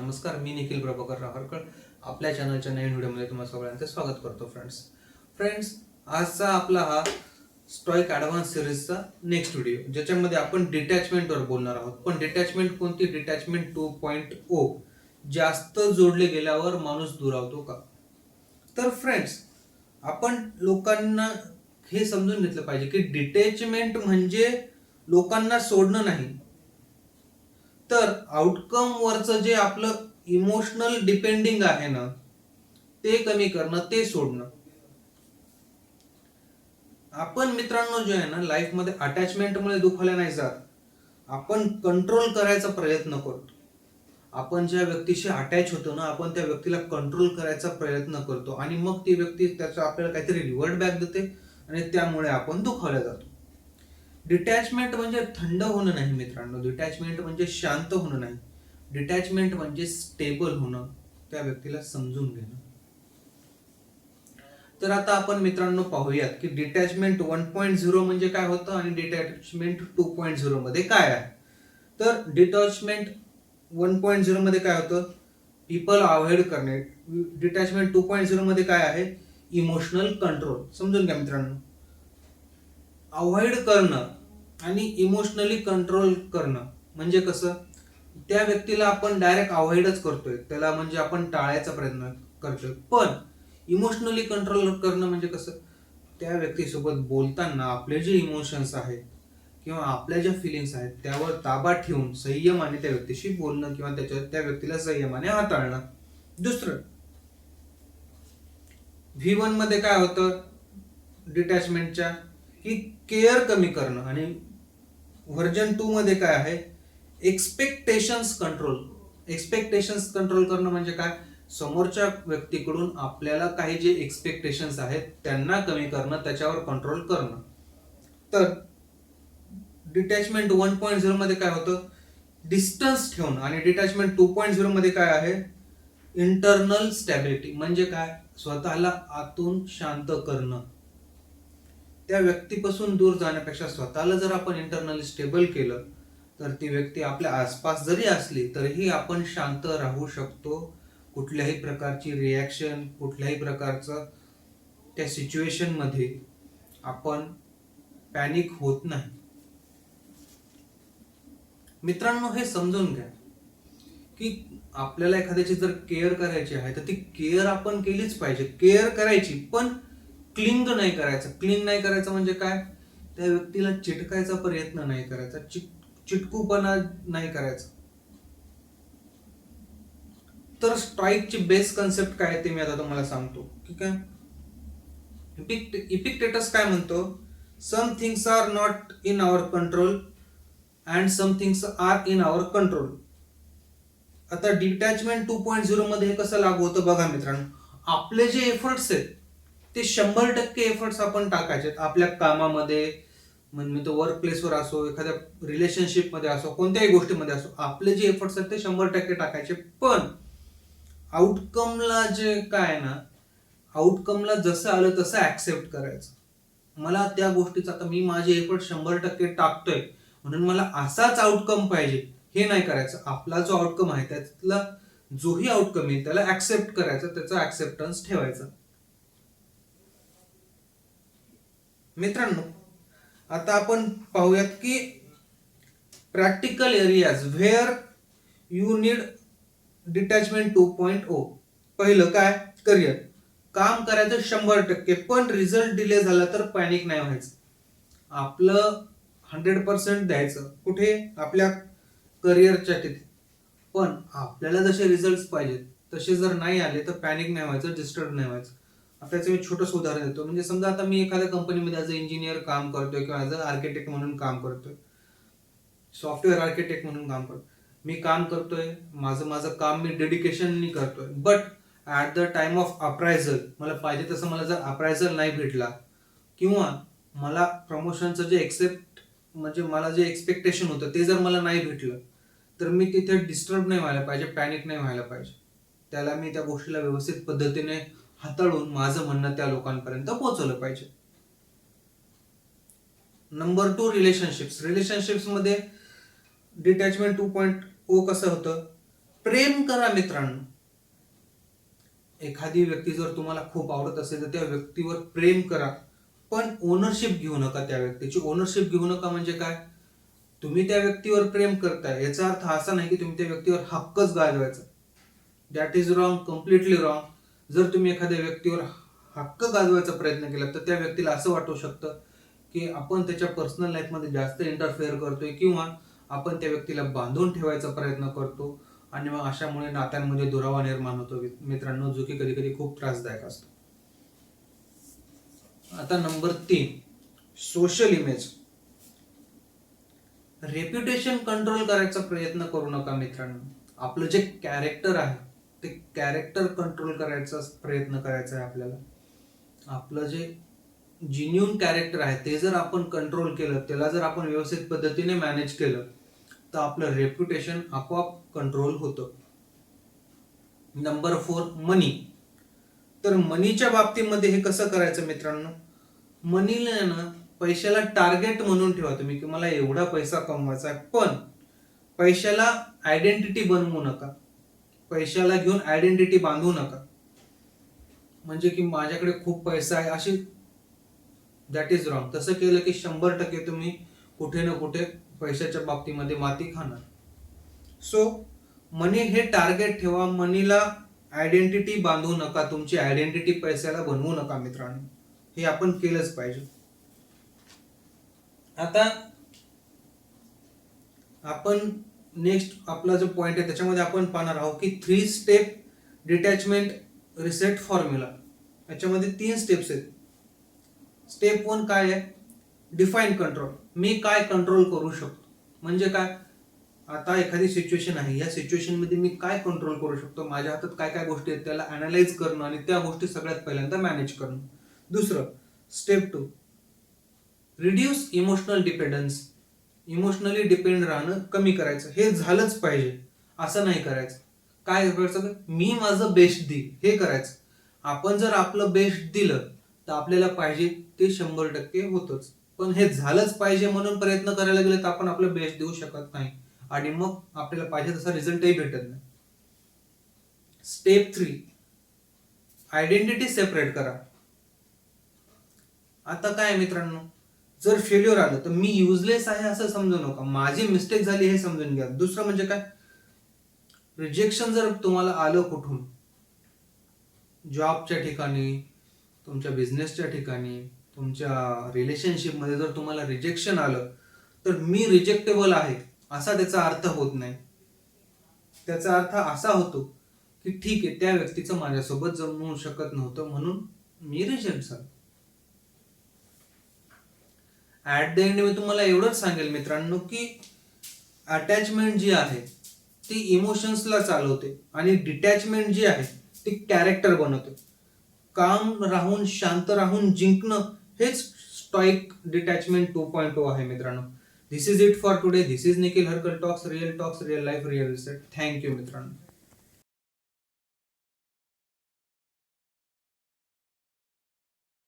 नमस्कार, मी निखिल प्रभाकर राहरकर आपल्या चॅनलच्या नवीन व्हिडिओमध्ये तुम्हाला सगळ्यांचं स्वागत करतो. फ्रेंड्स आजचा आपला हा स्टॉइक ॲडव्हान्स सिरीजचा नेक्स्ट व्हिडिओ, ज्याच्यामध्ये आपण डिटॅचमेंटवर बोलणार आहोत. पण डिटॅचमेंट कोणती? डिटॅचमेंट 2.0. जास्त जोडले गेल्यावर माणूस दुरावतो का? तर फ्रेंड्स, आपण लोकांना हे समजून घेतलं पाहिजे की डिटॅचमेंट म्हणजे लोकांना सोडणं नाही, तर आउटकम वरचं जे आपलं इमोशनल डिपेंडिंग आहे ना, ते कमी करणं, ते सोडणं. आपण मित्रांनो जे आहे ना, लाईफमध्ये अटॅचमेंटमुळे दुखावल्या नाही जात, आपण कंट्रोल करायचा प्रयत्न करतो. आपण ज्या व्यक्तीशी अटॅच होतो ना, आपण त्या व्यक्तीला कंट्रोल करायचा प्रयत्न करतो आणि मग ती व्यक्ती त्याचा आपल्याला काहीतरी रिव्हर्ट बॅक देते आणि त्यामुळे आपण दुखावल्या जातो. डिटॅचमेंट म्हणजे थंड होणं नाही मित्रांनो, डिटॅचमेंट म्हणजे शांत होणं नाही, डिटॅचमेंट म्हणजे स्टेबल होणं, त्या व्यक्तीला समजून घेणं. तर आता आपण मित्रांनो पाहूयात की डिटॅचमेंट 1.0 म्हणजे काय होतं आणि डिटॅचमेंट 2.0 मध्ये काय आहे. तर डिटॅचमेंट 1.0 मध्ये काय होतं? पीपल अवॉइड करणे. डिटॅचमेंट 2.0 मध्ये काय आहे? Emotional control. समजून घ्या मित्रांनो, अवॉइड करणं आणि इमोशनली कंट्रोल करणं म्हणजे कसं? त्या व्यक्तीला आपण डायरेक्ट अवॉइडच करतोय, त्याला म्हणजे आपण टाळायचा प्रयत्न करतोय. पण इमोशनली कंट्रोल करणं म्हणजे कसं? त्या व्यक्तीसोबत बोलताना आपले जे इमोशन्स आहेत किंवा आपल्या ज्या फिलिंग्स आहेत त्यावर ताबा ठेवून संयमाने त्या व्यक्तीशी बोलणं किंवा त्या व्यक्तीला संयमाने हाताळणं. दुसरं, V1 मध्ये काय होतं डिटॅचमेंटच्या? की केअर कमी करणं. आणि व्हर्जन 2 मध्ये काय आहे? Expectations control. एक्सपेक्टेशन्स कंट्रोल करणं म्हणजे काय? समोरच्या व्यक्तीकडून आपल्याला काही जे एक्सपेक्टेशन्स आहेत त्यांना कमी करणं, त्याच्यावर कंट्रोल करणं. तर डिटॅचमेंट 1.0 मध्ये काय होतं? डिस्टन्स ठेवणं. आणि डिटॅचमेंट 2.0 मध्ये काय आहे? Internal stability. म्हणजे काय? स्वतःला आतून शांत करणं. त्या व्यक्तीपासून दूर जाण्यापेक्षा स्वतःला जर आपण इंटरनली स्टेबल केलं तर ती व्यक्ती आपल्या आसपास जरी असली तरीही आपण शांत राहू शकतो. कुठल्याही प्रकारची रिॲक्शन, कुठल्याही प्रकारचं त्या सिच्युएशन मध्ये आपण पॅनिक होत नाही. मित्रांनो, हे समजून घ्या की आपल्याला एखाद्याची जर केअर करायची आहे तर ती केअर आपण केलीच पाहिजे. केअर करायची, पण क्लिंग नाही करायचं. क्लिंग नाही करायचं म्हणजे काय? त्या व्यक्तीला चिटकायचा प्रयत्न नाही करायचा, चिटकूपणा नाही करायचा. तर स्ट्राईकची बेस कन्सेप्ट काय ते मी आता तुम्हाला सांगतो. ठीक आहे? इपिक्टेटस काय म्हणतो? Some things are not in our control and some things are in our control. आता डिटॅचमेंट 2.0 मध्ये हे कसं लागू होतं बघा मित्रांनो. आपले जे एफर्ट्स आहेत ते 100% एफर्ट्स आपण टाकायचे आपल्या कामामध्ये, म्हणजे तो वर्क प्लेसवर असो, एखाद्या रिलेशनशिप मध्ये असो, कोणत्याही गोष्टीमध्ये असो, आपले जे एफर्ट्स आहेत ते 100% टाकायचे. पण आउटकमला जे काय ना, आउटकमला जसं आलं तसं ऍक्सेप्ट करायचं. मला त्या गोष्टीचा, आता मी माझे एफर्ट 100% टाकतोय म्हणून मला असाच आउटकम पाहिजे हे नाही करायचं. आपला जो आउटकम आहे त्यातला जोही आउटकम आहे त्याला ऍक्सेप्ट करायचं, त्याचा ऍक्सेप्टन्स ठेवायचा. मित्रांनो, आता आपण पाहूयात की practical areas where you need detachment 2.0. पहिलं काय? करिअर. काम करायचं 100%, पण रिझल्ट डिले झाला तर पॅनिक नाही व्हायचं. आपलं 100% द्यायचं. कुठे? आपल्या करिअरच्या तिथे. पण आपल्याला जसे रिझल्ट पाहिजेत तसे जर नाही आले तर पॅनिक नाही व्हायचं, डिस्टर्ब नाही व्हायचं. त्याचं मी छोटंसं उदाहरण देतो. म्हणजे समजा आता मी एखाद्या कंपनीमध्ये ॲज अ इंजिनियर काम करतोय किंवा ॲज अ आर्किटेक्ट म्हणून काम करतोय, सॉफ्टवेअर आर्किटेक्ट म्हणून काम करतोय. मी काम करतोय, माझं माझं काम मी डेडिकेशननी करतोय. But at the time of appraisal मला पाहिजे तसं मला जर अप्रायझल नाही भेटला किंवा मला प्रमोशनचं जे म्हणजे मला जे एक्सपेक्टेशन होतं ते जर मला नाही भेटलं तर मी तिथे डिस्टर्ब नाही व्हायला पाहिजे, पॅनिक नाही व्हायला पाहिजे. त्याला मी त्या गोष्टीला व्यवस्थित पद्धतीने हाताळून माझं म्हणणं त्या लोकांपर्यंत पोहोचवलं पाहिजे. Number 2, relationships. रिलेशनशिप्स मध्ये डिटॅचमेंट 2.0 कसं होतं? प्रेम करा मित्रांनो. एखादी व्यक्ती जर तुम्हाला खूप आवडत असेल तर त्या व्यक्तीवर प्रेम करा, पण ओनरशिप घेऊ नका. त्या व्यक्तीची ओनरशिप घेऊ नका म्हणजे काय? तुम्ही त्या व्यक्तीवर प्रेम करताय याचा अर्थ असा नाही की तुम्ही त्या व्यक्तीवर हक्कच गाजवायचा. That is wrong, completely wrong. जर तुम्ही एखाद्या व्यक्तीवर हक्क गाजवायचा प्रयत्न केला तर त्या व्यक्तीला असं वाटू शकतं की आपण त्याच्या पर्सनल लाईफमध्ये जास्त इंटरफेअर करतोय, किंवा आपण त्या व्यक्तीला बांधून ठेवायचा प्रयत्न करतो, आणि मग अशामुळे नात्यांमध्ये दुरावा निर्माण होतो मित्रांनो, जो की कधी कधी खूप त्रासदायक असतो. आता number 3, social image. Reputation control करायचा प्रयत्न करू नका मित्रांनो. आपलं जे कॅरेक्टर आहे ते कॅरेक्टर कंट्रोल करायचा प्रयत्न करायचा आहे आपल्याला. आपलं जे जिन्यून कॅरेक्टर आहे ते जर आपण कंट्रोल केलं, त्याला जर आपण व्यवस्थित पद्धतीने मॅनेज केलं, तर आपलं रेप्युटेशन आपोआप कंट्रोल होतं. नंबर 4, मनी. तर मनीच्या बाबतीमध्ये हे कसं करायचं मित्रांनो? मनीला ना, पैशाला टार्गेट म्हणून ठेवा तुम्ही की मला एवढा पैसा कमवायचा आहे, पण पैशाला आयडेंटिटी बनवू नका. पैशाला घेऊन आयडेंटिटी बांधू नका, म्हणजे की माझ्याकडे खूप पैसा आहे अशी. That is wrong. तसं केलं की 100% तुम्ही कुठे ना कुठे पैशाच्या बाबतीमध्ये माती खाणार. सो मनी हे टार्गेट ठेवा. मनीला आयडेंटिटी बांधू नका. तुमची आयडेंटिटी पैशाला बनवू नका मित्रांनो. हे आपण केलंच पाहिजे. आता आपण नेक्स्ट आपला जो पॉइंट आहे त्याच्यामध्ये आपण पाहणार आहोत की 3 स्टेप डिटॅचमेंट रिसेट फॉर्म्युला. याच्यामध्ये 3 स्टेप्स आहेत. स्टेप 1 काय आहे? Define control. मी काय कंट्रोल करू शकतो, म्हणजे काय? आता एखादी सिच्युएशन आहे, या सिच्युएशन मध्ये मी काय कंट्रोल करू शकतो, माझ्या हातात काय काय गोष्टी आहेत त्याला अनालाइज करणं आणि त्या गोष्टी सगळ्यात पहिल्यांदा मॅनेज करणं. दुसरं, step 2, reduce emotional dependence. Emotionally depend राहणं कमी करायचं. हे झालंच पाहिजे असं नाही करायचं. काय करायचं? मी माझं बेस्ट देईल हे करायचं. आपण जर आपलं बेस्ट दिलं तर आपल्याला पाहिजे ते 100% होतच. पण हे झालंच पाहिजे म्हणून प्रयत्न करायला गेले तर आपण आपलं बेस्ट देऊ शकत नाही, आणि मग आपल्याला पाहिजे तसा रिझल्टही भेटत नाही. स्टेप 3, आयडेंटिटी सेपरेट करा. आता काय मित्रांनो, जर फेल्युअर आलं तर मी युजलेस आहे असं समजू नका. माझी मिस्टेक झाली हे समजून घ्या. दुसरं म्हणजे काय? रिजेक्शन जर तुम्हाला आलं कुठून, जॉबच्या ठिकाणी, तुमच्या बिझनेसच्या ठिकाणी, तुमच्या रिलेशनशिप मध्ये जर तुम्हाला रिजेक्शन आलं तर मी रिजेक्टेबल आहे असा त्याचा अर्थ होत नाही. त्याचा अर्थ असा होतो की ठीक आहे, त्या व्यक्तीचं माझ्यासोबत जमू शकत नव्हतं म्हणून मी रिजेक्ट झालो. ऍट द एंड मी तुम्हाला एवढंच सांगेल मित्रांनो की अटॅचमेंट जी आहे ती इमोशन्सला चालवते, आणि डिटॅचमेंट जी आहे ती कॅरेक्टर बनवते. काम राहून, शांत राहून जिंकणं हेच स्टॉइक डिटॅचमेंट 2.0 आहे मित्रांनो. This is it for today. This is Nikhil Harkal talks, real life, real reset. Thank you मित्रांनो.